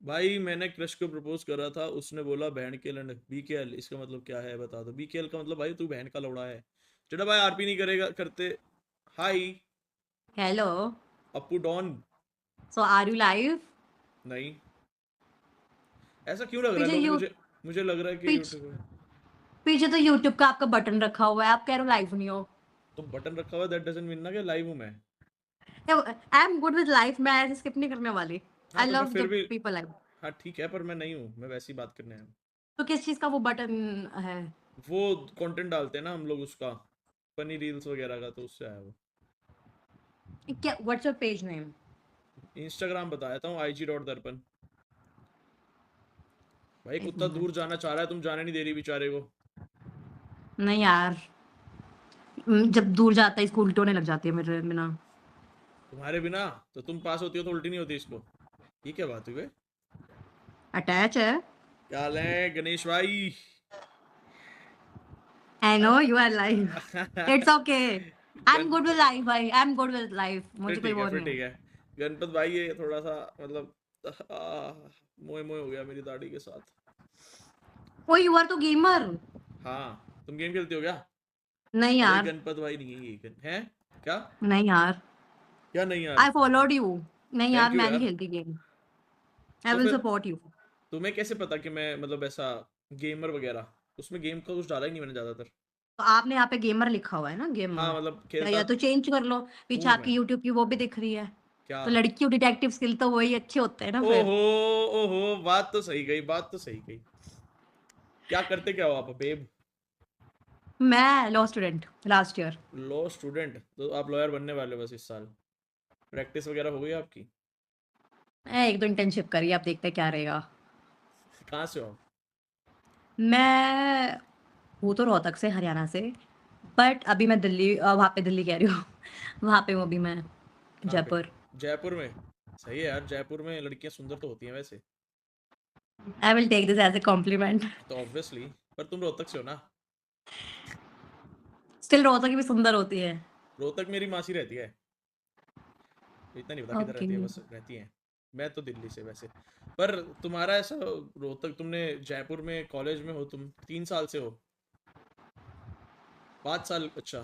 भाई मैंने क्रश को प्रपोज करा था, उसने बोला बहन के लंड। बीकेएल इसका मतलब क्या है बता दो। बीकेएल का मतलब भाई तू बहन का लौड़ा है। चलो भाई आरपी नहीं करेगा करते। Hi. Hello. Appu don. So are you live? नहीं, ऐसा क्यों लग रहा है पीछे लोग यू मुझे। मुझे लग रहा है कि पीछ यूट्यूब। पीछे तो YouTube का आपका बटन रखा हुआ है, आप कह रहे हो लाइव नहीं हो। तो बटन रखा हुआ दैट डजंट मीन ना कि लाइव हूं मैं। आई एम गुड विद लाइफ, मैं ऐसे स्किप नहीं करने वाली। हाँ आई तो मैं लव फिर जब भी। People live. हाँ ठीक है, पर मैं नहीं हूँ, मैं वैसी बात करने आया हूँ। तो किस चीज का वो बटन है? वो कंटेंट डालते हैं ना हम लोग उसका, फनी रील्स वगैरह का, तो उससे आया वो। क्या, what's your page name? Instagram बताया था, IG.दर्पण। भाई एक कुत्ता दूर मिनट। जाना चाह रहा है, तुम जाने नहीं दे रही बेचारे को। नहीं यार, जब दूर जाता है इसको उल्टी होने लग जाती है मेरे बिना। तुम्हारे बिना। तो तुम पास होती हो तो उल्टी नहीं होती इसको। ये क्या बात हुई बे। अटैच है। क्या हाल है गणेश भाई। I know you are live. It's okay, I am गण गुड विद लाइफ भाई, I am good with life, फिर मुझे कोई ठीक है, वो फिर नहीं है। ठीक है। गणपत भाई ये थोड़ा सा मतलब मोए मोए हो गया मेरी दाढ़ी के साथ। ओ यू आर तो गेमर। हाँ तुम गेम खेलते हो क्या। नहीं अरे यार। गणपत भाई नहीं है ये है। क्या। नहीं यार, क्या नहीं यार। I followed you. नहीं यार, थैंक यू मैं नहीं यार। खेलती गेम। आई तो विल फिर सपोर्ट यू। तुम्हें कैसे पता कि मैं मतलब ऐसा गेमर वगैरह। उसमें गेम का कुछ डाला ही नहीं मैंने ज्यादातर। तो आपने यहाँ पे गेमर लिखा हुआ है ना, हाँ गेमर। मतलब या खेलता तो चेंज कर लो, पीछे हूँ आपकी मैं। यूट्यूब की वो भी दिख रही है। क्या। तो लड़कियों डिटेक्टिव स्किल तो वही अच्छे होते हैं ना फिर। ओहो। ओहो बात तो सही गई, बात तो सही गई। क्या करते क्या हो आप बेब। मैं law student last year. Law student, तो आप लॉयर बनने वाले हो बस इस साल। प्रैक्टिस वगैरह हो गई आपकी। एक दो इंटर्नशिप करी, आप देखते हैं क्या रहेगा। कहाँ से हो आप? मैं हूँ तो रोहतक से, हरियाणा से। बट अभी मैं दिल्ली, वहाँ पे दिल्ली कह रही हूँ। वहाँ पे हूँ अभी मैं, कहाँ पे। जयपुर। जयपुर में। सही है यार, जयपुर में लड़कियां सुंदर तो होती हैं वैसे। I will take this as a compliment. तो ऑब्वियसली। पर तुम रोहतक से हो ना। स्टिल रोहतक की भी सुंदर होती है। रोहतक मेरी मासी रहती है। इतना नहीं पता किधर ओके। रहती है, बस रहती है। मैं तो दिल्ली से वैसे। पर तुम्हारा ऐसा रोहतक, तुमने जयपुर में कॉलेज में हो तुम 3 साल से हो। 5 साल अच्छा।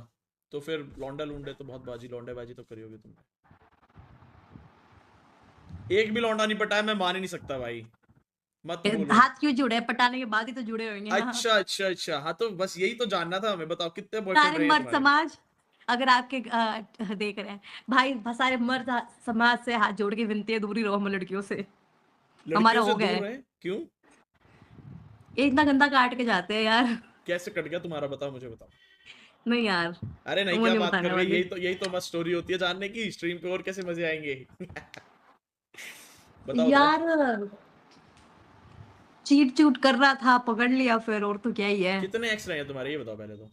तो फिर लौंडा लूंडे तो बहुत बाजी, लौंडे बाजी तो करी होगी तुमने। एक भी लौंडा नहीं पटाया, मैं मान ही नहीं सकता भाई। मत बोलो। हाथ क्यों जुड़े हैं? पटाने के बाद ही तो जुड़े होंगे ना हाथ। अच्छा अच्छा अच्छा, हाँ तो बस यही तो जानना था हमें। बताओ कितने बॉयफ्रेंड सारे रहे हैं मर्द तुम्हारे। समाज, अगर आपके देख रहे हैं भाई, सारे मर्द समाज से हाथ जोड़ के विनती है, दूरी रहो हम लड़कियों से। हमारा लड़कियों से हो गया दूर है। है क्यों। ये इतना गंदा काट के जाते हैं यार। कैसे कट गया तुम्हारा, बताओ मुझे बताओ। नहीं यार, अरे नहीं, वो क्या नहीं बात कर बताने रही है, वाली। यही तो मस्त स्टोरी होती है जानने की, स्ट्रीम पे और कैसे मजे आएंगे। बताओ बताओ। यार चीट चूट कर रहा था, पकड़ लिया फिर, और तो क्या ही है। कितने एक्स रहे हैं तुम्हारे, ये बताओ पहले तो।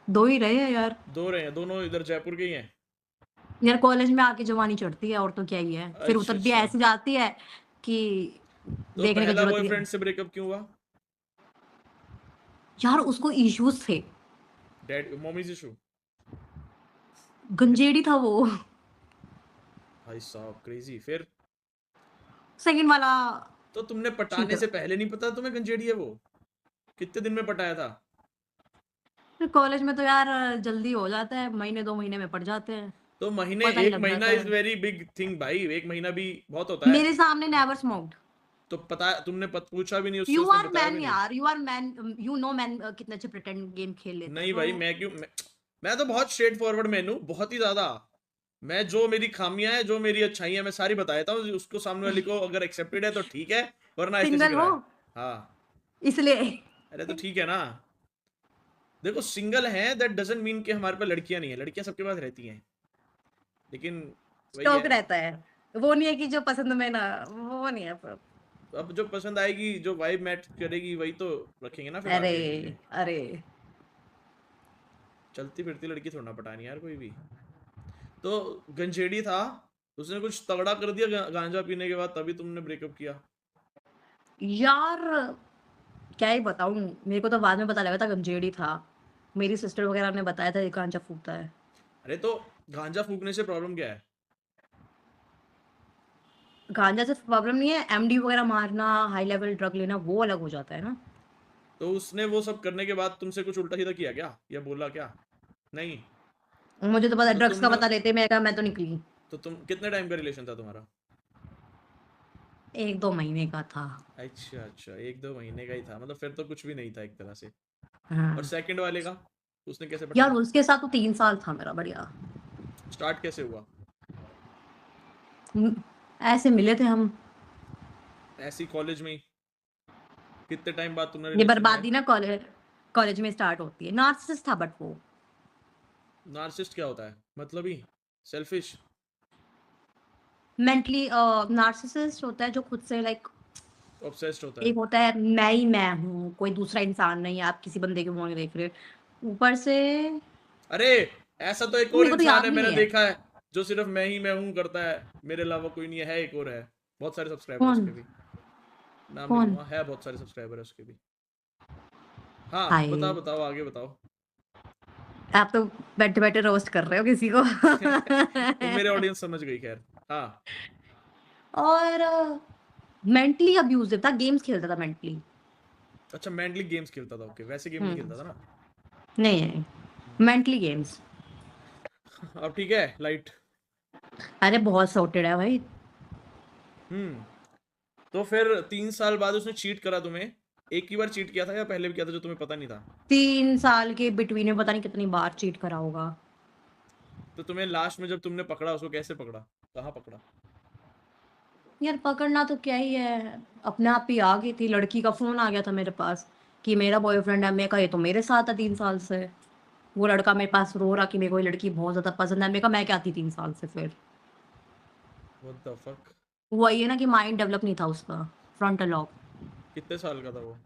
दो ही रहे हैं यार। दो रहे हैं, दोनों इधर जयपुर के ही हैं। यार कॉलेज में आके जवानी चढ़ती है, और तो क्या ही है, फिर अच्छा उतर भी अच्छा। ऐसी जाती है कि तो देखने की पहला जरूरत ही है। बॉयफ्रेंड से ब्रेकअप क्यों हुआ। यार उसको इश्यूज थे। Dad mommies issue. गंजेड़ी था वो। भाई साहब क्रेजी फिर। सेकंड वाला तो तुमने पटाने चीटर। से पहले नहीं पता तुम्हें गंजेड़ी है वो। कितने दिन में पटाया था। फिर कॉलेज में तो यार जल्दी हो जाता है, महीने दो महीने में पड़ जाते हैं। तो महीने, पता ही एक लग महीना जाता इज है। वेरी बिग थिंग भाई, एक महीना भी बहुत होता है। मेरे सामने नेवर स्मोक्ड। तो पता तुमने पूछा भी नहीं उससे, यू उसने आर बताया मैन भी नहीं। यार, you are man. You know man कितने अच्छे प्रिटेंड गेम खेल लेते हैं नहीं तो। भाई मैं क्यों मैं तो बहुत स्ट्रेट फॉरवर्ड मैन हूँ, बहुत ही ज्यादा। मैं जो मेरी खामियां हैं, जो मेरी अच्छाइयां, मैं सारी बता देता हूँ, उसको सामने वाले को अगर एक्सेप्टेड है तो ठीक है, वरना ऐसे सिंगल सिक रहा हो है। हाँ। इसलिए। अरे तो ठीक है ना। देखो सिंगल है दैट डजंट मीन कि हमारे पास लड़कियां नहीं है, लड़कियां सबके पास रहती हैं। लेकिन वही स्टॉक है। रहता है। वो नहीं है कि जो पसंद में ना, वो नहीं है फिर। अब जो पसंद आएगी, जो वाइब मैच करेगी, वही तो रखेंगे ना फिर अरे, आगे। अरे। चलती फिरती लड़की थोड़ा ना पटानी यार कोई भी। तो गंजेड़ी था, उसने कुछ तगड़ा कर दिया गांजा पीने के बाद, तभी तुमने ब्रेकअप किया। यार क्या ही बताऊं, मेरे को तो बाद में पता लगा था गंजेड़ी था। मेरी सिस्टर वगैरह ने बताया था ये गांजा फूकता है। अरे तो गांजा फूकने से प्रॉब्लम क्या है। गांजा से प्रॉब्लम नहीं है, एमडी वगैरह मारना, हाई लेवल ड्रग लेना वो अलग हो जाता है ना। तो उसने वो सब करने के बाद तुमसे कुछ उल्टा सीधा किया क्या, या बोला क्या? नहीं। मुझे तो पता, तो ड्रग्स का तुमने पता लेते मैं कहा मैं तो निकली। तो तुम कितने टाइम का रिलेशन था तुम्हारा? 1-2 महीने का था। अच्छा अच्छा, 1-2 महीने का ही था, मतलब फिर तो कुछ भी नहीं था एक तरह से। और हाँ। सेकंड वाले का उसने कैसे यार पटाया? उसके साथ तो 3 साल था मेरा बढ़िया। स्टार्ट कैसे हुआ? हुँ, ऐसे मिले थे हम। ऐसी कॉलेज में ही? कितने टाइम बाद तुमने ये रिलेशन में आए? बर्बादी ना कॉलेज में स्टार्ट होती है। नार्सिसिस्ट था बट वो। नार्सिसिस्ट क्या होता है, मतलब ही सेल्फिश? मेंटली नार्सिसिस्ट होता है जो खुद से लाइक, ऑब्सेस्ड होता एक है? होता है मैं ही मैं हूँ, कोई दूसरा इंसान नहीं है, आप किसी बंदे के मुँह नहीं देख रहे। ऊपर से अरे, ऐसा तो एक और मेरे को तो इंसान याद है, भी मैंने नहीं है। देखा है, जो सिर्फ मैं ही मैं हूं करता है, मेरे अलावा कोई नहीं है, एक और है। बहुत सारे सब्सक्राइबर कौन? उसके भी। नाम नहीं कौन? लूंगा, है बहुत सारे सब्सक्राइबर है उसके भी। हाँ, हाय! बताओ बताओ, आगे बताओ। आप तो बैठे-बैठे रोस्ट कर रहे हो किसी को। वो मेरे ऑडियंस समझ गई, खैर। हाँ। और मेंटली अब्यूज़िव था, गेम्स खेलता था मेंटली। अच्छा, मेंटली गेम्स खेलता था, ओके, वैसे गेम नहीं हुँ। खेलता था ना? नहीं, नहीं, मेंटली गेम्स। अब ठीक है, लाइट। अरे बहुत सॉर्टेड है भाई। हम्म। तो फिर 3 साल बाद उसने चीट करा तुम्हें? एक ही बार चीट किया था या पहले भी किया था जो तुम्हें पता नहीं था? 3 साल के बिटवीन में पता नहीं कितनी बार चीट करा होगा। तो तुम्हें लास्ट में जब तुमने पकड़ा उसको, कैसे पकड़ा, कहाँ पकड़ा? यार पकड़ना तो क्या ही है, अपने आप ही आ गई थी, लड़की का फ़ोन आ गया था मेरे पास कि मेरा बॉयफ्रेंड है। मैंने कहा ये तो मेरे साथ है 3 साल से। वो लड़का मेरे पास रो रहा कि मेरे को ये लड़की बहुत ज़्यादा पसंद है। मैंने कहा मैं क्या थी 3 साल से फिर। What the fuck? वही है ना कि माइंड डेवलप नहीं था उसका, फ्रंटल लॉब। कितने साल का था वो?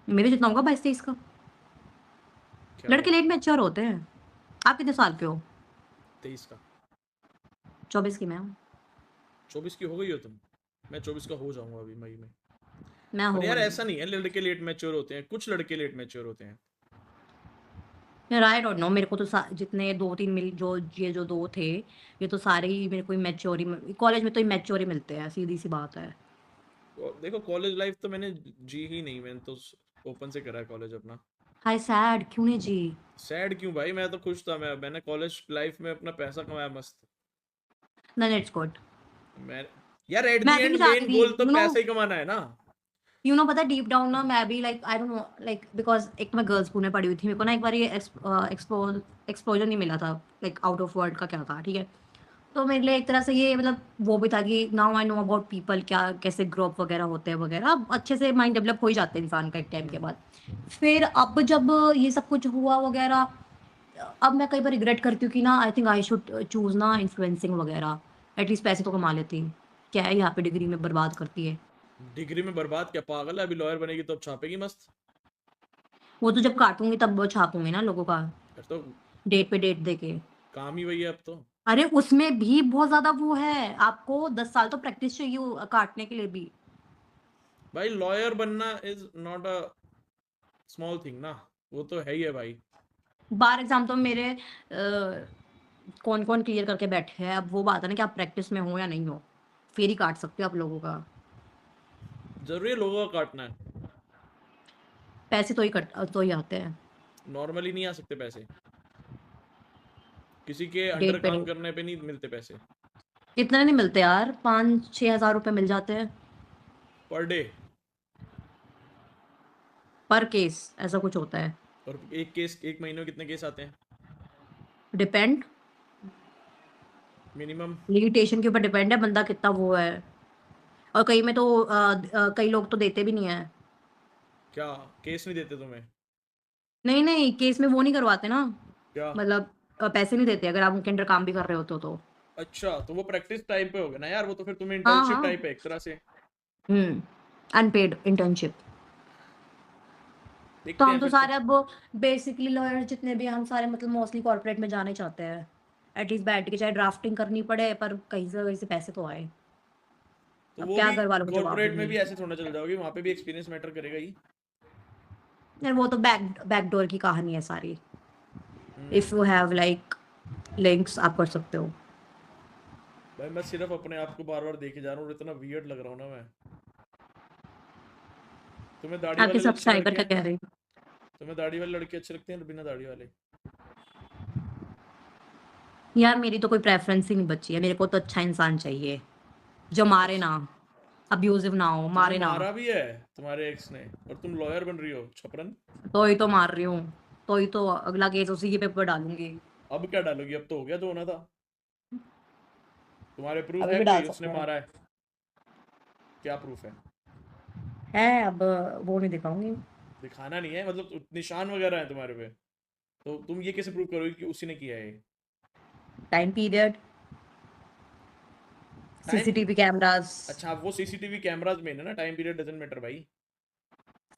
मेरे जितना होगा 22-23 का। क्या लड़के बात लेट है। मैच्योर होते हैं। आप कितने साल के हो? 23 का। 24 की मैं हूँ। 24 की हो गई हो तुम? मैं 24 का हो जाऊंगा अभी मई में। मैं पर हो यार गई हूँ। ऐसा नहीं है, लड़के लेट मैच्योर होते हैं, कुछ लड़के लेट मैच्योर होते हैं। यार आई डोंट नो, मेरे को तो जितने 2-3 मिल जो ये जो 2 थे, ये तो सारे ही मेरे को इमैच्योर ही, कॉलेज में तो इमैच्योर ही मिलते हैं, सीधी-सी बात है। देखो, कॉलेज लाइफ तो मैंने जी ही नहीं, मैंने तो ओपन से करा है कॉलेज अपना। हाय सैड क्यों नहीं जी? सैड क्यों भाई, मैं तो खुश था, मैंने कॉलेज लाइफ में अपना पैसा कमाया मस्त। Then it's good. मैं यार, एट दी मैं भी एंड नहीं चाहती मेन थी, गोल तो यू नो। पैसा ही कमाना है ना। पता है डीप डाउन ना मैं भी like I don't know, like because एक तो मैं गर्ल्स स्कूल में पढ़ी हुई थी। मेरे को ना एक बार ये एक्सपोज़र नहीं मिला था, लाइक आउट ऑफ वर्ल्ड का क्या था, ठीक है? तो मेरे लिए एक तरह से ये मतलब वो भी था कि now I know about people, क्या कैसे ग्रो अप वगैरह होते हैं वगैरह। अब अच्छे से माइंड डेवलप हो ही जाता है इंसान का एक टाइम के बाद। फिर अब जब ये सब कुछ हुआ वगैरह, अब मैं कई बार रिग्रेट करती हूँ कि ना I think I should choose ना इन्फ्लुएंसिंग वगैरह। एटलीस्ट पैसे तो कमा लेती। क्या है यहाँ पे डिग्री में बर्बाद करती है। डिग्री में बर्बाद क्या, पागल है? अभी लॉयर बनेगी तो अब छापेगी मस्त। वो तो जब काटूँगी तब वो छापूँगी ना लोगों का, फिर तो डेट पे डेट देके। काम ही वही है अब तो। अरे उसमें भी बहुत ज़्यादा वो है, आपको 10 साल तो प्रैक्टिस चाहिए काटने के लिए भी। भाई लॉयर बनना is not a small thing ना, वो तो है ही है भाई। बार एग्ज़ाम तो मेरे कौन-कौन क्लियर करके बैठे हैं। अब वो बात है ना कि आप प्रैक्टिस में हो या नहीं हो, फिर ही काट सकते हो आप लोगों का। जरूरी है लोगों का काटना है? पैसे तो ही आते हैं। नॉर्मली नहीं आ सकते पैसे, किसी के अंडर डेट पे काम डेट। करने पे नहीं मिलते पैसे। इतने नहीं मिलते यार, 5-6 हज़ार रुपए मिल जाते हैं पर डे? पर केस, ऐसा कुछ होता है। और एक केस, एक महीने में कितने केस आते हैं डिपेंड, मिनिमम? लिमिटेशन के ऊपर डिपेंड है बंदा कितना वो है। और कई में तो कई लोग तो देते भी नहीं है। क्या केस नहीं देते तुम्हें? नहीं, नहीं, केस में वो नहीं करवाते ना, क्या? मतलब पैसे नहीं देते अगर आप उनके अंडर काम भी कर रहे होते हो तो। अच्छा, तो वो प्रैक्टिस टाइम पे हो गया ना यार, वो तो फिर तुम्हें हाँ, इंटर्नशिप हाँ। टाइप है एक तरह से। हुँ, अनपेड इंटर्नशिप। तो देखते हम हैं तो फिर तो। सारे अब बेसिकली लॉयर जितने भी हैं, हम सारे मतलब मोस्टली कॉर्पोरेट में जाना ही चाहते हैं। एटलीस्ट बैठ के चाहे ड्राफ्टिंग करनी पड़े पर कहीं से ना कहीं से पैसे तो आए। तो अब वो क्या भी घर वालों को जवाब कॉर्पोरेट में दूँगी। भी ऐसे थोड़ा चल जाओगे, वहां पे भी एक्सपीरियंस मैटर करेगा ही। यार वो तो बैकडोर की कहानी है सारी। If hmm. You have like links आप कर सकते हो। भाई मैं सिर्फ अपने आप को बार बार देखे जा रहा हूँ और इतना वियर्ड लग रहा हूँ ना मैं। तुम्हें दाढ़ी आपके वाले अच्छे सब्सक्राइबर लड़के का हैं? कह रही हूँ। तुम्हें दाढ़ी वाले लड़के अच्छे लगते हैं बिना दाढ़ी वाले? यार मेरी तो कोई प्रेफरेंस ही नहीं बची है, मेरे को तो अच्छा इंसान चाहिए जो मारे अच्छा, ना, अब्यूजिव ना हो, तुम्हें मारे ना। मारा भी है तुम्हारे एक्स ने और तुम लॉयर बन रही हो छपरन। तो ही तो मार रही हूँ, तो ही तो अगला केस उसी के पेपर डालूंगी। अब क्या डालोगी? अब तो हो गया जो होना था। तुम्हारे प्रूफ अभी है भी डाल कोई उसने सकते हैं। मारा है? क्या प्रूफ है? है अब, वो नहीं दिखाऊंगी। दिखाना नहीं है, मतलब निशान वगैरह है तुम्हारे पे? तो तुम ये कैसे प्रूव करोगे कि उसी ने किया है ये? Time period, time. CCTV cameras, अच्छा, वो सीसीटीवी कैमराज में है ना, टाइम पीरियड डजंट मैटर भाई।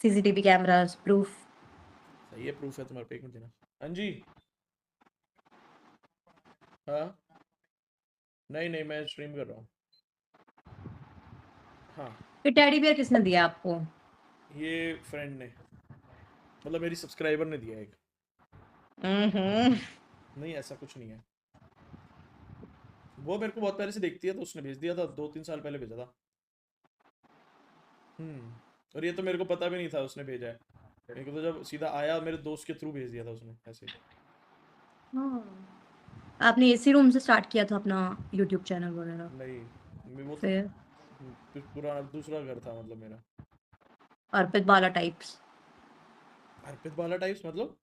CCTV cameras proof. सही है, प्रूफ है तुम्हारे पे, एक मिनट देना। हाँ जी। हाँ। नहीं नहीं, मैं स्ट्रीम कर रहा हूँ। हाँ। ये टेडी बियर किसने दिया आपको? ये फ्रेंड ने, मतलब मेरी सब्सक्राइबर ने दिया एक। हम्म। नहीं ऐसा कुछ नहीं है। वो मेरे को बहुत पहले से देखती है तो उसने भेज दिया था, 2-3 साल पहले भेजा था। और ये तो मेरे को पता भी नहीं था उसने भेजा है। मेरे को तो जब सीधा आया मेरे दोस्त के थ्रू भेज दिया था उसने ऐसे। हाँ। आपने एसी रूम से स्टार्ट किया था अपना यूट्यूब चैनल वगैरह? नहीं, वो तो फिर पुराना दूसरा घर था मतलब मेरा। अर्पित बाला टाइप्स? अर्पित बाला टाइप्स मतलब?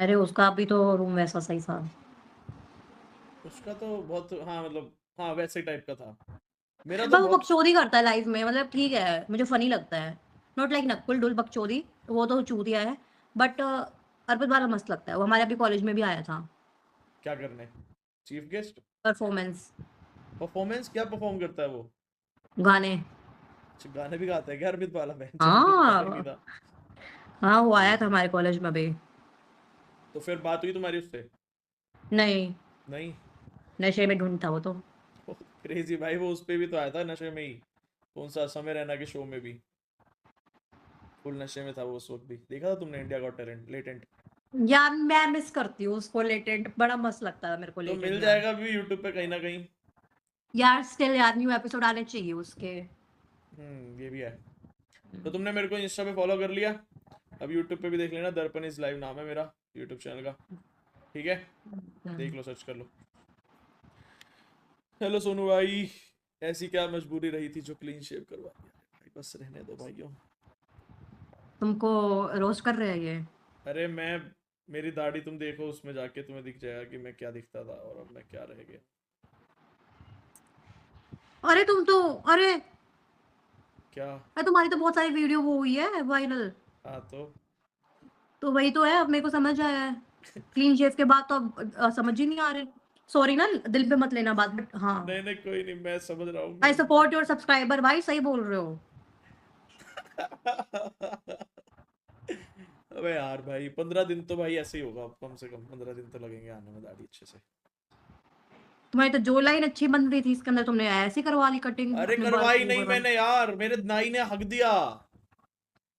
अरे उसका भी तो रूम वैसा सही था। उसका तो बहुत, हाँ मतलब, हाँ वैसे टाइप का था। मेरा तो पर वो बहुत। बकचोदी करता है लाइव में, मतलब ठीक है, मुझे फनी लगता है। नॉट लाइक नकुल डुल बकचोदी, वो तो चूतिया है। बट अर्पित बाला मस्त लगता है, वो हमारे अभी कॉलेज में भी आया था। क्या करने? Chief guest? Performance, performance? क्या परफॉर्म करता है वो? गाने। अच्छा, गाने भी गाता है क्या अर्पित बाला? बहन चोद, मुझे तो पता ही नहीं हाँ, था। हाँ वो आया था क्रेजी। हमारे कॉलेज में भी। तो फिर बात हुई तुम्हारी उससे? नहीं, नहीं। नशे में ढूंढता वो तो। क्रेजी भाई, वो उस पे भी तो आया था नशे में ही। कौन सा, समय रैना के शो में भी फुल नशे में था वो उस वक्त भी। देखा था तुमने इंडिया गॉट टैलेंट लेटेंट? यार मैं मिस करती हूँ उसको, लेटेंट बड़ा मस्त लगता था मेरे को, तो लेटेंट मिल यार। जाएगा भी यूट्यूब पे कहीं ना कहीं। यार स्टिल यार न्यू एपिसोड आने चाहिए उसके। ये भी है। तो तुमने मेरे को इंस्टा पे फॉलो कर लिया? अब यूट्यूब पे भी देख लेना, दर्पण इज लाइव नाम है मेरा यूट्यूब चैनल का। ठीक है, देख लो, सर्च कर लो। हेलो सोनू भाई। ऐसी क्या मजबूरी रही थी जो क्लीन शेव करवा दिया? भाई बस रहने दो भाइयों। तुमको रोस्ट कर रहे हैं ये? अरे मैं, मेरी दाढ़ी तुम देखो, उसमें जाके तुम्हें दिख जाएगा कि मैं क्या दिखता था और अब मैं क्या रह गया। अरे तुम तो, अरे क्या? अरे तुम्हारी तो बहुत सारी वीडियो वो हुई है वायरल। हाँ तो। तो वही तो है, अब मेरे को समझ आया है। क्लीन शेव के बाद तो अब समझ ही नहीं आ रहे। सॉरी ना, दिल पे मत लेना बात, बट हाँ। नहीं नहीं, कोई नहीं, मैं समझ रहा हूँ आई मैं। सपोर्ट योर सब्सक्राइबर भाई, सही बोल रहे हो। अबे यार भाई, 15 दिन तो भाई ऐसे ही होगा, कम से कम 15 दिन तो लगेंगे आने में दाढ़ी अच्छे से। तुम्हारी तो जो लाइन अच्छी बन रही थी इसके अंदर, तुमने ऐसी करवा ली कटिंग अरे अपने बाल करवाई को नहीं करवा ली। मैंने यार, मेरे नाई ने हक दिया।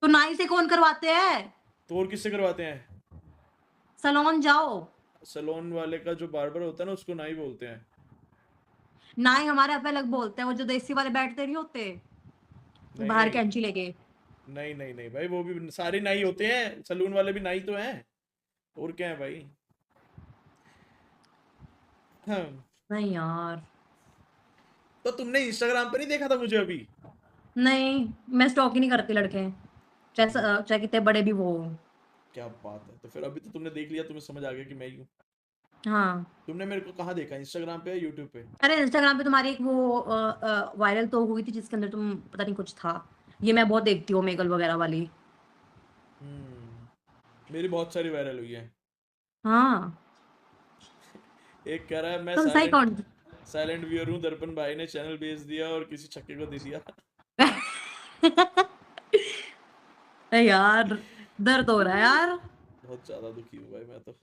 तो नाई से कौन करवाते हैं? तो और किससे करवाते हैं? सलोन जाओ। सलोन वाले का जो बार्बर होता है ना, उसको नाई बोलते हैं। नाई हमारे यहाँ पे अलग बोलते हैं, वो जो देसी वाले बैठते नहीं होते बाहर नहीं कैंची लेके। नहीं नहीं नहीं भाई, वो भी सारे नाई होते हैं, सलून वाले भी नाई तो हैं। और क्या है भाई। हाँ। नहीं यार। तो तुमने इंस्टाग्राम पे नहीं देखा था मुझे अभी? नहीं, मैं स्टॉक ही नहीं करती लड़के, हम्म, चाहे कितने बड़े भी वो हो। क्या बात है, तो फिर अभी तो तुमने देख लिया, तुम्हें समझ आ गया कि मैं ही हूँ। हाँ। तुमने मेरे को कहाँ देखा, इंस्टाग्राम पे या यूट्यूब पे? अरे इंस्टाग्राम पे तुम्हारी एक वो वायरल तो हुई थी जिसके अंदर तुम, पता नहीं कुछ था। ये मैं बहुत देखती हूँ मेगल वगैरह वाली। मेरी बहुत सारी वायरल हुई है। हाँ। एक कह रहा है मैं तुम सही साइलेंट, कौन? साइलेंट व्यूअर हूँ, दर्पण भाई ने चैनल बेच दिया और किसी छक्के को दे दिया। यार दर्द हो रहा है यार। बहुत ज्यादा दुखी हूँ भाई मैं तो।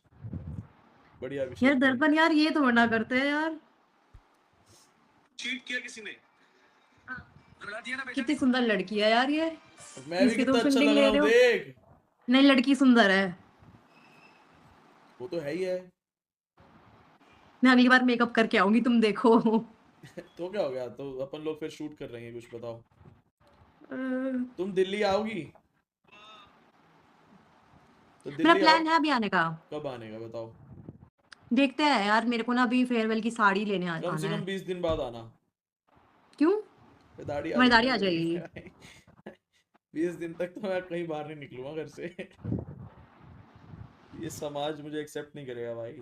बढ़िया यार अभिषेक भाई। दर्पण यार, ये तो मना करते हैं यार। चीट किया किसी ने। कितनी सुंदर लड़की है यार ये, मैं भी इसकी तुम कितना अच्छा फील्डिंग लग रहा ले हूँ रहे हो। देख। नहीं, लड़की सुंदर है। वो तो है ही है। मैं अगली बार मेकअप करके आऊंगी, तुम देखो। तो क्या हो गया, तो अपन लोग फिर शूट कर रहे हैं, कुछ बताओ। मेरा तुम दिल्ली आओगी तो दिल्ली आओ। प्लान है अभी आने का। कब आने का बताओ। देखते हैं यार, मेरे को ना अभी फेयरवेल की साड़ी लेने कम आना से कम है। 20 दिन बाद आना। क्यों? फिर दाढ़ी आ तुम्हारी जाएगी दाढ़ी ना आ मेरी। जाएगी? 20 दिन तक तो मैं कहीं बाहर नहीं निकलूंगा घर से। ये समाज मुझे एक्सेप्ट नहीं करेगा भाई।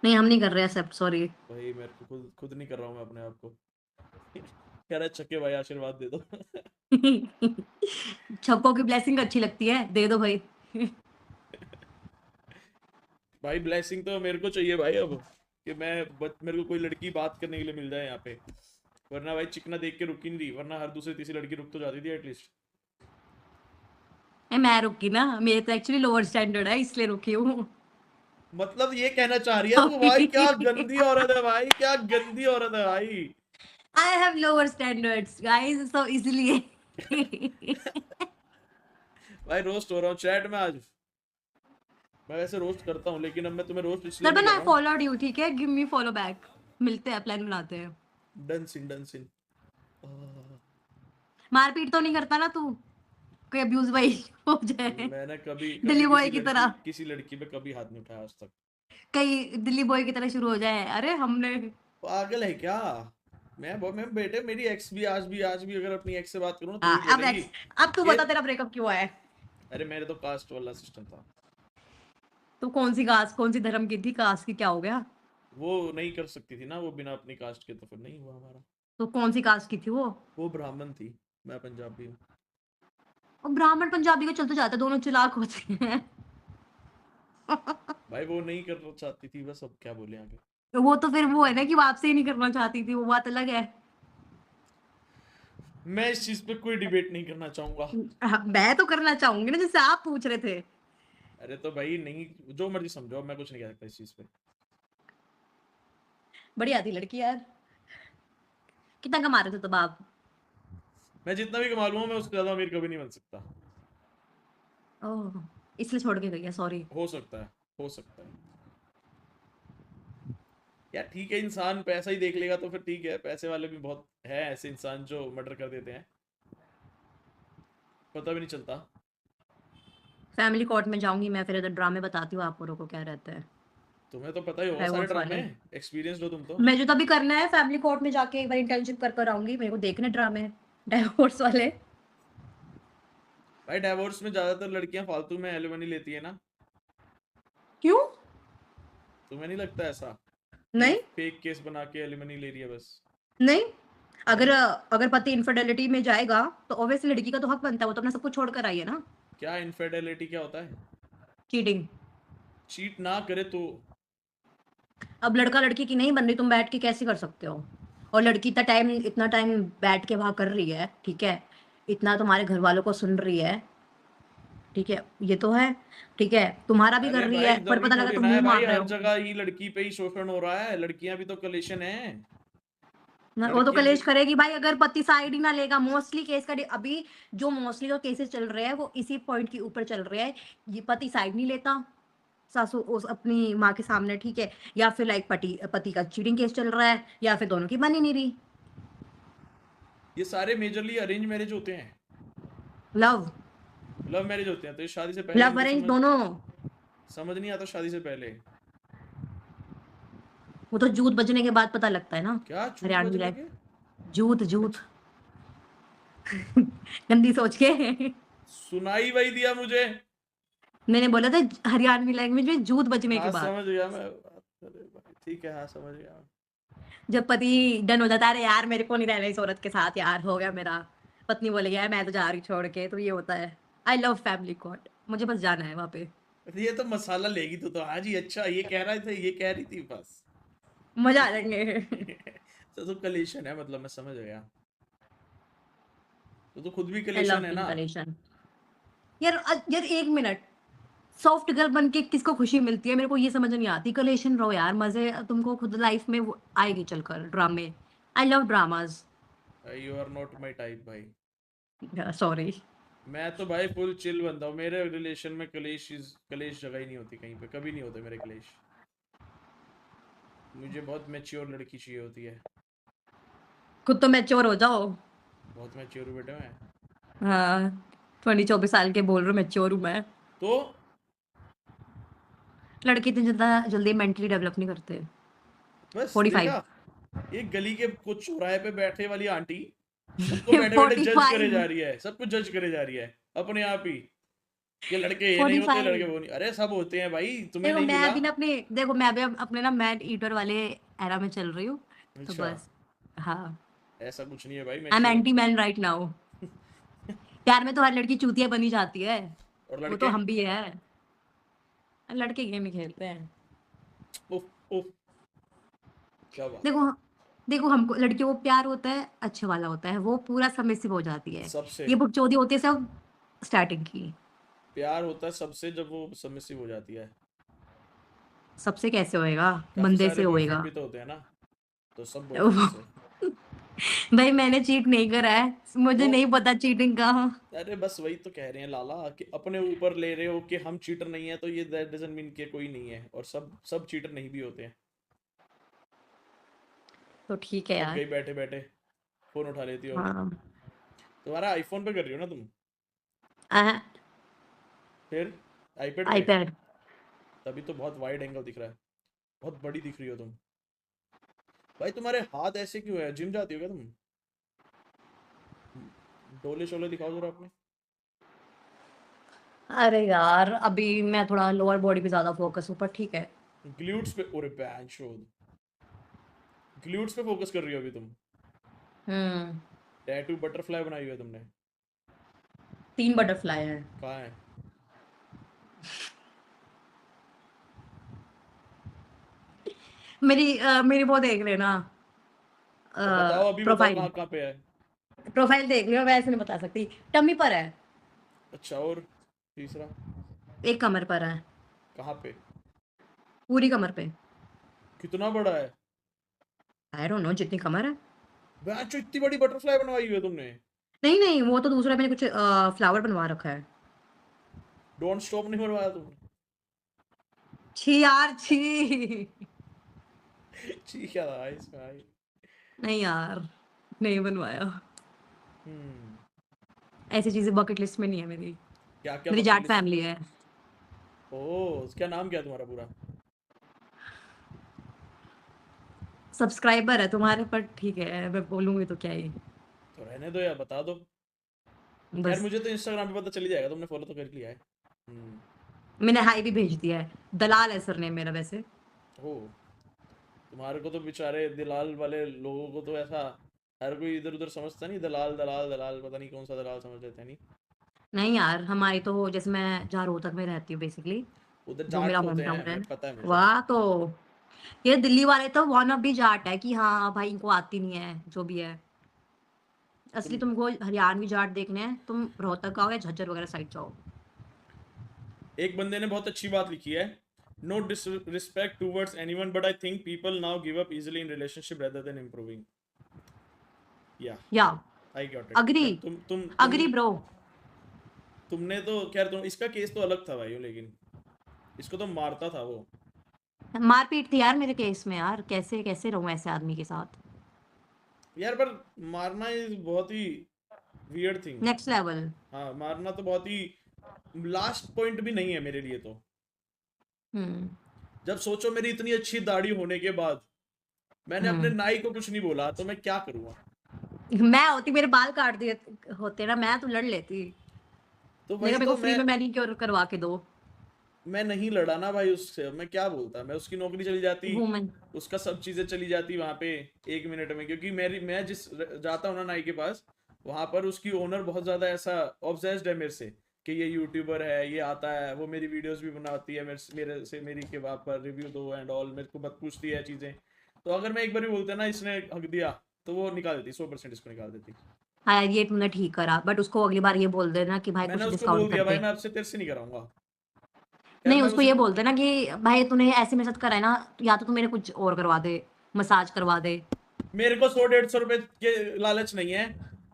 नहीं, हम नहीं कर रहे एक्सेप्ट, सॉरी। भाई मेरे को खुद खुद नहीं कर रहा हूँ मैं अपने आप को। कह रहा चक्के भाई आशीर्वाद दे दो। छक्कों की ब्लेसिंग अच्छी लगती है, दे दो भाई। भाई ब्लेसिंग तो मेरे को चाहिए भाई अब, कि मेरे को कोई लड़की बात करने के लिए मिल जाए यहाँ पे। वरना भाई चिकना देख के रुक ही नहीं रही, वरना हर दूसरी तीसरी लड़की रुक तो जाती थी एटलीस्ट। मैं रुकी ना, मेरे तो एक्चुअली लोअर स्टैंडर्ड है, इसलिए रुकी हूँ। मतलब ये कहना चाह रही है तू भाई, क्या गंदी औरत है भाई, क्या गंदी औरत है भाई। I have lower standards guys, so इसलिए। भाई रोस्ट हो रहा हूँ चैट में आज। मैं वैसे रोस्ट करता हूँ, लेकिन अब मैं तुम्हें रोस्ट इसलिए नहीं दर्पण कर आई रहा हूँ। फॉलोड यू, ठीक है, गिव मी फॉलो बैक। मिलते हैं, प्लान बनाते हैं। डन सिन डन सिन। मारपीट तो नहीं करता ना तू? कोई अब्यूज भाई हो जाए मैंने कभी कभी दिल्ली बॉय की तरह। किसी लड़की पे कभी हाथ नहीं उठाया आज तक। कहीं दिल्ली बॉय की तरह शुरू हो जाए, अरे हमने। पागल है क्या। मैं बेटे, मेरी एक्स भी आज भी अगर अपनी एक्स से बात करूँ ना तो हाँ, भी अब बोलेगी नेक्स्ट। अब तू कि बता तेरा ब्रेकअप क्यों है? अरे मेरे तो कास्ट वाला सिस्टम था। तू कौन सी कास्ट, कौन सी धर्म की थी, कास्ट की क्या हो गया? वो नहीं कर सकती थी ना वो बिना अपनी कास्ट के, तो फिर नहीं हुआ हमारा। तो कौन सी कास्ट की थी वो? वो ब्राह्मण थी, मैं पंजाबी हूँ। और ब्राह्मण पंजाबी का चलते जाता है, दोनों चालाक होते हैं। भाई वो नहीं करना चाहती थी बस, अब क्या बोले आगे। वो तो फिर वो है ना कि वो आपसे ही नहीं करना चाहती थी, वो बात अलग है। मैं इस चीज पे कोई डिबेट नहीं करना चाहूंगा। हाँ, मैं तो करना चाहूंगी ना, जैसे आप पूछ रहे थे। अरे तो भाई नहीं, जो मर्जी समझो, मैं कुछ नहीं कह सकता इस चीज पे। बढ़िया थी लड़की यार। कितना कमा रहे थे तब आप? मैं जितना भी कमा लूंगा, मैं उससे ज्यादा अमीर कभी नहीं बन सकता। ओह, इसलिए छोड़ के गई है, सॉरी। हो सकता है, हो सकता है। यार ठीक है, इंसान पैसा ही देख लेगा तो फिर ठीक है, पैसे वाले भी बहुत है ऐसे इंसान जो मर्डर कर देते हैं, पता भी नहीं चलता। फैमिली कोर्ट में जाऊंगी मैं, फिर इधर ड्रामे बताती हूँ आप लोगों को क्या रहता है। तुम्हें तो पता ही होगा सारे डाइवोर्स ड्रामे, वाले। एक्सपीरियंस हो तुम तो। मैं जो तभी करना है, फैमिली कोर्ट में जाके एक बार इंटर्नशिप कर कर आऊंगी, मेरे को देखने ड्रामे डाइवोर्स वाले। भाई डाइवोर्स में ज्यादातर लड़कियां फालतू में एलिमनी लेती है ना। क्यों? तुम्हें नहीं लगता ऐसा कि नहीं, फेक केस बना के एलिमनी ले रही है बस। नहीं। अगर नहीं। अगर पति इनफिडेलिटी में जाएगा तो ऑब्वियसली लड़की का तो हक बनता है, वो तो अपना सब कुछ छोड़ कर आई है ना। क्या इनफेडेलिटी क्या होता है। चीटिंग। चीट ना करे तो। अब लड़का लड़की की नहीं बन रही, तुम बैठ के कैसे कर सकते हो? और लड़की इतना टाइम बैठ के वहां कर रही है, ठीक है, इतना तुम्हारे घर वालों को सुन रही है, ठीक है, ये तो है, ठीक है, तुम्हारा भी कर अरे रही भाई है, पर जरूरी पता लगा थोड़ी तुम ना है मुंह भाई, मार रहे हर हो। जगह ही लड़की पे ही शोषण हो रहा है, लड़कियां भी तो कलेशन है। वो तो लड़कियां भी। कलेश करेगी भाई, अगर पति साइड ही ना लेगा। मोस्टली केस का अभी जो मोस्टली जो केसेस चल रहे हैं वो इसी पॉइंट के ऊपर चल रहे हैं। ये पति साइड नहीं लेता, सासू उस अपनी माँ के सामने, ठीक है, या फिर लाइक पति पति का चीटिंग केस चल रहा है, या फिर दोनों की बन ही नहीं रही। ये सारे मेजरली अरेंज मैरिज होते हैं। लव। लव मैरिज होते हैं, तो ये शादी से पहले लव इनको अरेंज समझ दोनों। समझ नहीं आता शादी से पहले। वो तो जूत बजने के बाद पता लगता है ना। क्या चूत हरियाणवी बजने लाइक। के। जूत जूत। गंदी सोच के सुनाई वही दिया मुझे। मैंने बोला था हरियाणवी लैंग्वेज में जूत बजने के हाँ बाद। समझ गया मैं। अरे भाई ठीक है, हाँ समझ गया। जब पति डन हो जाता है, अरे यार मेरे को नहीं रहना इस औरत के साथ, यार हो गया मेरा। पत्नी बोलेगी यार मैं तो जा रही छोड़ के, तो ये होता है। आई लव फैमिली कोर्ट, मुझे बस जाना है वहां पे। ये तो मसाला लेगी तो आज ही, अच्छा ये कह रहा था, ये कह रही थी बस। मजा आ जाएंगे। तो कलेशन है मतलब, मैं समझ गया। तो खुद भी आई लव कलेशन है बीइंग ना। कलेक्शन। यार यार एक मिनट। सॉफ्ट गर्ल बन के किसको खुशी मिलती है, मेरे को ये समझ नहीं आती। कलेशन रहो यार, मजे तुमको खुद लाइफ में आएगी चलकर ड्रामे। I love dramas. You are not my type भाई। सॉरी। मैं तो भाई फुल चिल बंदा हूँ, मेरे रिलेशन में कलेश जगह ही नहीं होती कहीं पे, कभी नहीं होते मेरे कलेश। मुझे बहुत मैच्योर लड़की चाहिए होती है। खुद तो मैच्योर हो जाओ। बहुत मैच्योर हूँ बेटे मैं। हाँ 24 साल के बोल रहे हो मैच्योर हूँ मैं। तो लड़के इतनी ज्यादा जल्दी मेंटली डेवलप नहीं करते। बस 45। देखा, एक गली के कुछ चौराहे पे बैठे वाली आंटी सबको बैठे बैठे जज करे 45। जा रही है, सब कुछ जज करे जा रही है अपने आप ही, कि लड़के ये नहीं होते, 45। लड़के वो नहीं। अरे सब होते हैं भाई, तुम्हें देखो नहीं मैं मिला। अभी ना अपने देखो मैं अभी अपने ना मैन ईटर वाले एरा में चल रही हूँ। तो अच्छा, बस। हाँ। ऐसा कुछ नहीं है भाई, I am mature. Anti man right now. प्यार में तो हर लड़की चूतिया बनी जाती है। और वो तो लड़के, हम भी है। लड़के गेम ही खेलते हैं। उफ उफ, क्या बात है। देखो देखो हमको लड़कियों को प्यार होता है अच्छे वाला होता है, वो पूरा सबमिसिव हो जाती है। सबसे ये बकचोदी होती है सब स्टार्टिंग की। प्यार होता है सबसे, जब वो सबमिसिव हो जाती है। सबसे कैसे होएगा? काफी बंदे से सारे बॉयफ्रेंड होएगा। भी तो होते हैं ना, तो सब बॉयफ्रेंड से। भाई मैंने चीट नहीं करा है, मुझे तो नहीं पता चीटिंग का। अरे बस वही तो कह रहे हैं लाला, कि अपने ऊपर ले रहे हो कि हम चीटर नहीं है, तो ये दैट डजंट मीन कि कोई नहीं है, और सब सब चीटर नहीं भी होते हैं। तो ठीक है थक यार। गई बैठे बैठे, फोन उठा लेती हो अभी। हाँ। तुम्हारा आईफोन पे कर रही हो ना तुम? फिर आईपैड पे? आईपैड। तभी तो बहुत वाइड एंगल दिख रहा है, बहुत बड़ी दिख रही हो तुम। भाई तुम्हारे हाथ ऐसे क्यों है, जिम जाती हो क्या तुम? डोले शोले दिखाओ जरा अपने। अरे यार अभी मैं थोड़ा लोअर बॉडी पे ज्यादा फोकस हूँ पर ठीक है। ग्लूट्स पे, ओरे बैन शोध, ग्लूट्स पे फोकस कर रही हो अभी तुम? हम्म। टैटू बटरफ्लाई बनाई हुई है तुमने? 3 बटरफ्लाई है। कहाँ है? मेरी वो देख लेना। तो बताओ, अभी बताओ प्रोफाइल। कहाँ कहाँ पे है। प्रोफाइल देख लियो, वैसे नहीं बता सकती। टम्मी पर है। अच्छा, और तीसरा? एक कमर पर है। कहाँ पे? पूरी कमर पे। कितना बड़ा है? आई डोंट नो जितनी कमर है। बैचो, इतनी बड़ी बटरफ्लाई बनवाई हुई है तुमने? नहीं नहीं वो तो दूसरा मैंने कुछ फ्लावर बनवा रखा है। डोंट स्टॉप नहीं बनवाया तुमने? छी यार छी। ठीक है भाई, इसमें भाई। नहीं यार नहीं बनवाया। हम्म। ऐसी चीजें बकेट लिस्ट में नहीं है मेरी। क्या क्या मेरी बकेट जाट लिस्ट? फैमिली है। ओह, क्या नाम क्या है तुम्हारा पूरा? सब्सक्राइबर है तुम्हारे पर, ठीक है मैं बोलूंगी तो क्या ही। तो रहने दो या बता दो। खैर, बस। मुझे तो इंस्टाग्राम पे पता चल ही जाएगा, तुमने फॉलो तो कर लिया है। मैंने हाई भी भेज दिया है। दलाल है सरनेम मेरा वैसे। हो, तुम्हारे को तो बेचारे दलाल वाले लोगों को तो ऐसा हर कोई इधर उधर समझता नहीं, दलाल दलाल दलाल, पता नहीं कौन सा दलाल समझ लेते हैं नहीं। नहीं यार हमारी तो जैसे मैं जहाँ रोहतक में रहती हूँ बेसिकली, उधर जो मेरा जाट होम होते टाउन हैं, है। मैं पता है मुझे। वहाँ तो ये दिल्ली वाले तो वन ऑफ भी जाट है कि हाँ भाई इनको आती नहीं है जो भी है। असली तुम, तुमको हरियाणवी जाट देखने हैं तुम रोहतक आओ या झज्जर वगैरह साइड जाओ। एक बंदे ने बहुत अच्छी बात लिखी है, no disrespect towards anyone but I think people now give up easily in relationship rather than improving. Yeah, या I got it. Agree. But तुम अग्री ब्रो। तुमने तो खैर, तुम इसका केस तो अलग था भाई, लेकिन इसको तो मारता था वो। मारपीट थी यार मेरे केस में यार, कैसे कैसे रहूं ऐसे आदमी के साथ। यार पर मारना इज बहुत ही वियर्ड थिंग। Next level. हाँ, मारना तो बहुत ही लास्ट पॉइंट भी नहीं है मेरे लिए तो। हम्म। जब सोचो, मेरी इतनी अच्छी दाढ़ी होने के बाद मैंने अपने हम्म। नाई को कुछ नहीं बोला, तो मैं क्या करूँगा? मैं होती मेरे बाल काट दिए होते ना मैं तो लड़ लेती। तो मेरे वही मेरे को तो फ्री में मैनीक्योर करवा के दो। मैं नहीं लड़ा ना भाई उससे, मैं क्या बोलता, मैं उसकी नौकरी चली जाती, वुमेन। उसका सब चीजें चली जाती वहां पे 1 मिनट में, क्योंकि मैं जिस जाता हूँ ना नाई के पास, वहां पर उसकी ओनर बहुत ज्यादा ऐसा ऑब्सेस्ड है मेरे से, कि ये यूट्यूबर है, ये आता है, वो मेरी वीडियोस भी बनाती है, मेरे से मेरी के वहां पर रिव्यू दो एंड ऑल, मेरे को बत पूछती है चीजें। तो अगर मैं एक बार भी बोलते ना इसने हक दिया, तो वो निकाल देती, 100% इसको निकाल देती। हाँ यार ये तुमने ठीक करा बट उसको अगली बार ये बोल देना कि भाई मैंने कुछ उसको बोल डिस्काउंट दिया भाई, करके। मैं आपसे तेरे से नहीं कराऊंगा। खैर नहीं मैं उसको उसे, ये बोल देना कि भाई तूने ऐसे मेरे साथ करा है ना, या तो तू मेरे कुछ और करवा दे, मसाज करवा दे। मेरे को 100-150 रुपए के लालच नहीं है,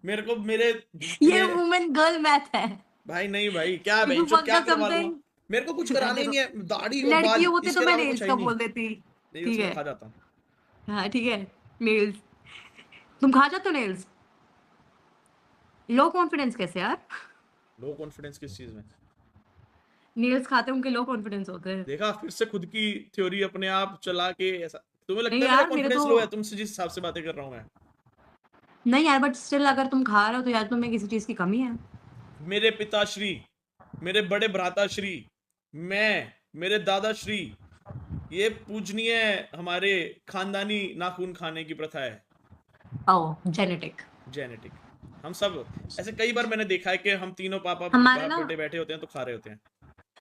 मेरे को मेरे ये ये, वुमेन गर्ल मैथ है। भाई नहीं भाई, क्या इफ यू बेंचो फक क्या द करवा लूंगा? समथिंग। मेरे को कुछ कराना ही देखो नहीं है, दाढ़ी और लड़की बाल, होते तो इसके मैं अलावा कुछ नेल्स है का ही नहीं। बोल देती। नहीं, ठीक उसमें है। खा जाता हूँ। हाँ ठीक है। नेल्स। तुम खा जाते हो नेल्स? लो कॉन्फिडेंस कैसे यार? लो कॉन्फिडेंस किस चीज में? नेल्स खाते हैं उनके लो कॉन्फिडेंस होते हैं। देखा, फिर से खुद की थ्योरी अपने आप चला के ऐसा। तुम्हें नहीं लगता है मेरा यार मेरे कॉन्फिडेंस तो लो है तुमसे जिस हिसाब से बातें कर रहा हूँ मैं? नहीं यार, बट स्टिल अगर तुम खा रहे हो तो यार तुम्हें किसी चीज की कमी है। मेरे पिताश्री, मेरे बड़े भ्राताश्री, मैं, मेरे दादाश्री, ये पूजनीय हमारे खानदानी नाखून खाने की प्रथा है। ओ जेनेटिक। जेनेटिक। हम सब ऐसे कई बार मैंने देखा है कि हम तीनों पापा हमारे बाप ना बेटे बैठे होते हैं तो खा रहे होते हैं।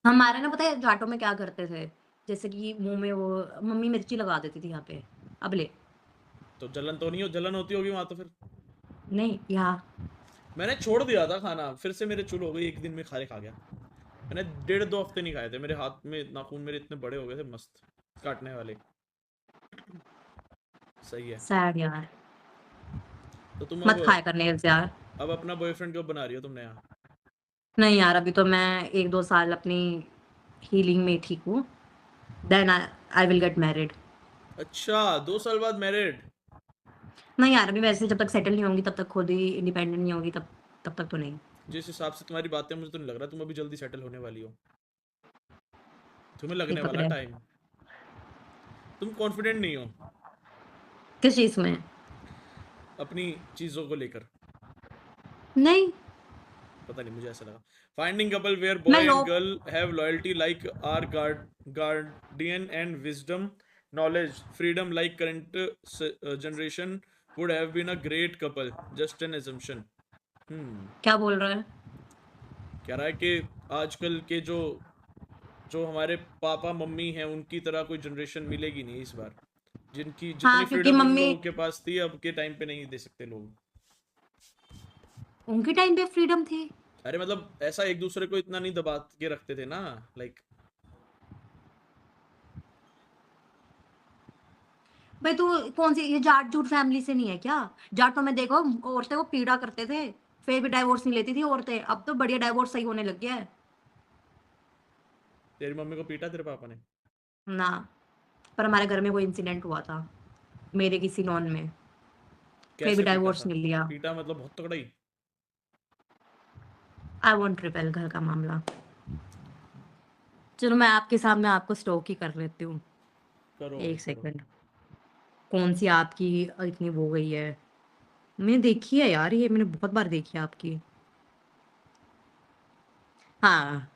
हमारे ना पता है जाटों में क्या करते थे, जैसे कि मुंह में वो मम्मी मिर्ची लगा देती थी यहाँ पे। अब ले। तो जलन तो नहीं हो, जलन होती होगी वहां तो फिर? नहीं यहाँ। मैंने छोड़ दिया था खाना, फिर से मेरे चुल हो गई, एक दिन में खा गया। मैंने 1.5-2 हफ्ते नहीं खाए थे, मेरे हाथ में नाखून मेरे इतने बड़े हो गए थे मस्त काटने वाले। सही है। सैड यार। तो तुम मत खाया कर नेल्स यार। अब अपना बॉयफ्रेंड कब बना रही हो तुमने यहाँ? नहीं यार, अभी तो मैं 1-2 साल अपनी हीलिंग में ठीक हूँ। Then I will get married. अच्छा, 2 साल बाद मैरिड? नहीं यार, अभी वैसे जब तक सेटल नहीं होंगी तब तक, खुद ही इंडिपेंडेंट नहीं होगी तब तक तो नहीं। जिस हिसाब से तुम्हारी बातें, मुझे तो नहीं लग रहा तुम अभी जल्दी सेटल होने वाली हो। तुम्हें ये लगने वाला पकड़े। टाइम। तुम कॉन्फिडेंट नहीं हो किस चीज में? अपनी चीजों को लेकर। नहीं। पता नहीं, मुझे ऐसा लगा। फाइंडिंग कपल वेयर मैं बॉय एंड लोग girl have loyalty like our guardian and wisdom knowledge freedom like current generation would have been a great couple, just an assumption. क्या बोल रहा है? कह रहा है कि आजकल के जो जो हमारे पापा मम्मी हैं उनकी तरह कोई जनरेशन मिलेगी नहीं इस बार, जिनकी जितनी हाँ क्योंकि फ्रीडम उन मम्मी, लोगों के पास थी अब के टाइम पे नहीं दे सकते लोग। उनके टाइम पे फ्रीडम थी। अरे मतलब ऐसा एक दूसरे को इतना नहीं दबा के रखते थे ना, लाइक। भाई तू कौन सी ये जाट जूट फैमिली से नहीं है क्या? जाटों में देखो औरतें को पीड़ा करते थे, फिर भी डाइवोर्स नहीं लेती थी औरतें। अब तो बढ़िया डाइवोर्स सही होने लग गया है। तेरी मम्मी को पीटा तेरे पापा ने? ना, पर हमारे घर में कोई इंसिडेंट हुआ था मेरे किसी नॉन में, फिर भी कैसे पीटा डाइवोर्स था? नहीं लिया। पीटा मतलब बहुत तगड़ा ही? आई वॉन्ट रिपेल घर का मामला। चलो मैं आपके सामने आपको स्टॉक ही कर लेती हूँ। करो भाई एक करो। सेकंड। कौन सी आपकी इतनी वो गई है? मैंने देखी है यार, ये मैंने बहुत बार देखी है आपकी। हाँ।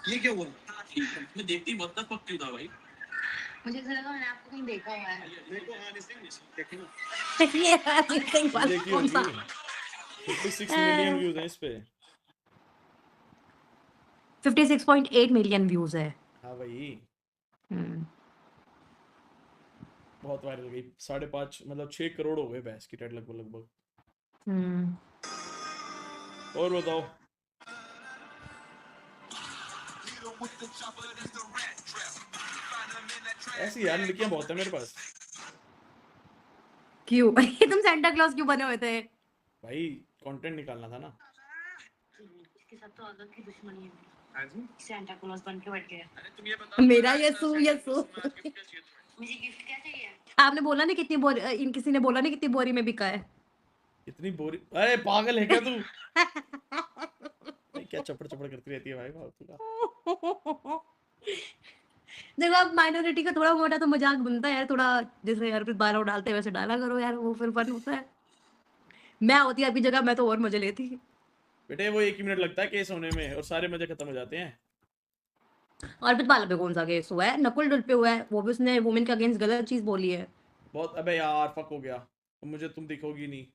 ये क्या हुआ? मैं देखती ही बहुत पक्की था भाई। मुझे ऐसा लगा मैंने आपको कहीं देखा हुआ है। मेरे को आने से देखी ना। ये हनी सिंह वाला देखी कौन सा? होगी। 56 मिलियन व्यूज हैं इस पे। 56.8 मिलियन व्यूज है। हाँ भाई, हम्म। बहुत वायरल गई। 5.5 मतलब 6 करोड़ हो गए भैंस की टेट लगभग लगभग। हम्म। और बताओ। ऐसी यार लड़कियां बहुत है मेरे पास। क्यों? तुम सेंटा क्लॉज क्यों बने हुए थे? भाई कंटेंट निकालना था ना। इसके साथ तो आदत की दुश्मनी है। हाँ जी। सेंटा क्लॉज बन के बैठ गया। अरे तुम ये बताओ मेरा यसु यसु। गिफ्ट क्या चाहिए तुम्हें? मुझे गिफ्ट क्या चाहिए? आपने बोला नहीं कितनी बोरी, इन किसी ने बोला नहीं कितनी बोरी में बिका है। इतनी बोरी? अरे पागल है क्या तू? भाई क्या चपड़ चपड़ करती रहती है भाई फालतू का। देखो अब माइनॉरिटी का थोड़ा मोटा तो मजाक बनता है यार, थोड़ा जैसे हरप्रीत बार डालते हैं वैसे डाला करो यार, वो फिर फन होता है। मैं होती आपकी जगह मैं तो और मजे लेती। बेटे वो 1 ही मिनट लगता है केस होने में और सारे मजे खत्म हो जाते हैं। अर्पित बाला पे कौन सा केस हुआ है? नकुल डुल पे हुआ है, वो भी उसने वुमेन के अगेंस्ट गलत चीज बोली है। बहुत। अबे यार फक हो गया, अब मुझे तुम दिखोगी नहीं।